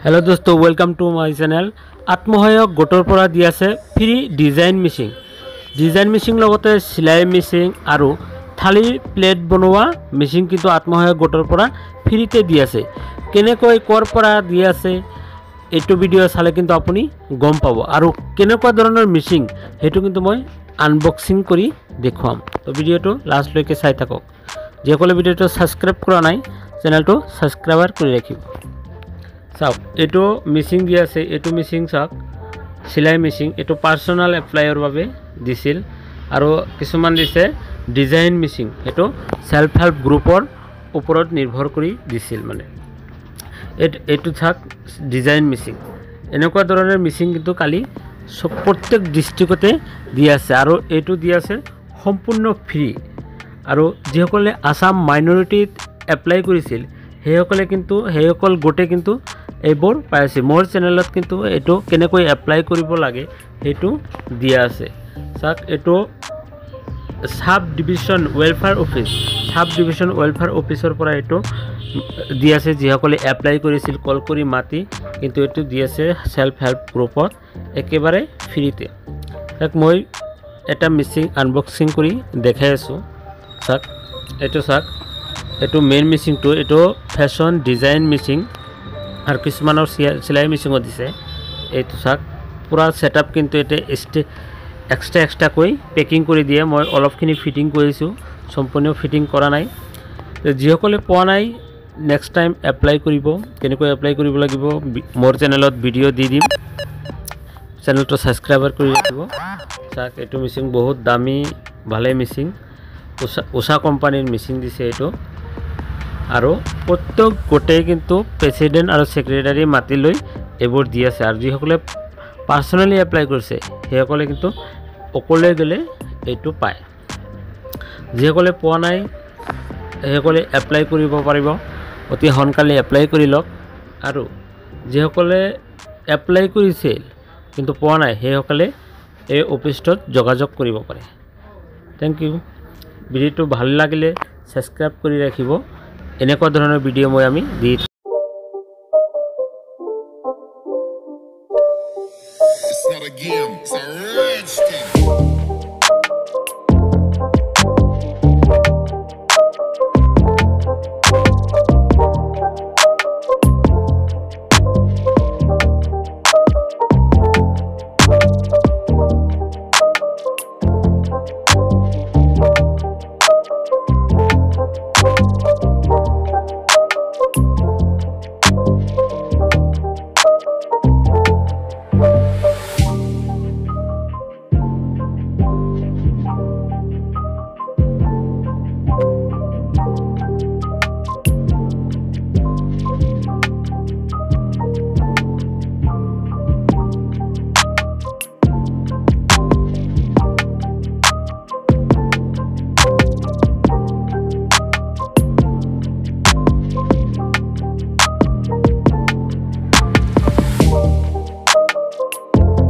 Hello दोस्तों welcome to my channel आत्मसहायक गोटर পৰা দি আছে ফ্ৰী ডিজাইন মেচিন লগতে সিলাই মেচিন আৰু থালি প্লেট বনোৱা মেচিন কিন্তু আত্মসহায়ক গোটৰ পৰা ফ্ৰীতে দি আছে কেনেকৈ কৰ পৰা দি আছে এইটো ভিডিও চালে কিন্তু আপুনি গম পাব আৰু কেনেকুৱা ধৰণৰ মেচিন হেতু কিন্তু মই আনবক্সিং কৰি দেখুৱাম তো ভিডিওটো লাষ্ট লৈকে চাই থাকক যেকলে ভিডিওটো সাবস্ক্ৰাইব কৰা নাই চেনেলটো সাবস্ক্ৰাইবাৰ কৰি ৰাখিব চাওক এটো মেচিন দি আছে এটো মেচিন চাওক সিলাই মেচিন এটো পার্সোনাল এপ্লাইৰ বাবে দিছিল আৰু কিছুমান দিছে ডিজাইন মেচিন এটো সেলফ হেল্প গ্ৰুপৰ ওপৰত নিৰ্ভৰ কৰি দিছিল মানে এটো চাওক ডিজাইন মেচিন এনেকুৱা ধৰণৰ মেচিন কিন্তু কালি প্ৰত্যেক ডিস্ট্ৰিক্টতে দি আছে আৰু এটো দি আছে সম্পূৰ্ণ ফ্ৰী আৰু যিসকলে আসাম মাইনৰিটিত এপ্লাই কৰিছিল হেসকলে কিন্তু হেসকল গোটে কিন্তু এইবোৰ পাইছে মোৰ চেনেলত কিন্তু এটো কেনেকৈ এপ্লাই কৰিব লাগে হেতু দিয়া আছে সাক এটো সাব ডিভিশন ওয়েলফেয়াৰ অফিসৰ পৰা এটো দি আছে যিসকলে এপ্লাই কৰিছিল কল কৰি মাতি কিন্তু এটো দি আছে সেলফ হেল্প গ্ৰুপত একেবাৰে ফ্ৰীতে তাক মই এটা মেচিন আনবক্সিং কৰি দেখাই আছো সাক এটো মেইন মেচিনটো এটো ফ্যাশন ডিজাইন মেচিন আর কিছুমানৰ সিলাই মেচিনও দিছে এইটো সাক পুৰা সেটআপ কিন্তু এতে এক্সট্ৰা কই পেকিং কৰি দিয়ে মই অলপখিনি ফিটিং কৰিছো সম্পূৰ্ণ ফিটিং কৰা নাই যিসকলে পোৱা নাই নেক্সট টাইম এপ্লাই কৰিব কেনেকৈ এপ্লাই কৰিব লাগিব মোৰ চেনেলত ভিডিও দি দিম চেনেলটো সাবস্ক্ৰাইবাৰ কৰি ৰাখিব সাক এইটো মেচিন বহুত দামী ভালে মেচিন উষা কোম্পানিৰ মেচিন দিছে এটো আৰু প্ৰত্যেক গোটে কিন্তু প্ৰেসিডেন্ট আৰু সেক্ৰেটাৰি মাতি লৈ এবোৰ দি আছে আৰু যিসকলে পাৰ্সোনালি এপ্লাই কৰিছে হেসকলে কিন্তু অকলে গলে এইটো পায় যিসকলে পোৱা নাই হেসকলে এপ্লাই কৰিব পাৰিব অতি সোনকালে এপ্লাই কৰি লওক আৰু যিসকলে এপ্লাই কৰিছিল কিন্তু পোৱা নাই হেসকলে এই অফিসত যোগাযোগ কৰিব পাৰে থ্যাংক ইউ ভিডিওটো ভাল লাগিলে সাবস্ক্ৰাইব কৰি ৰাখিব এনেকুৱা ধৰণৰ ভিডিও মই আমি দি It's not a game, it's a rich thing.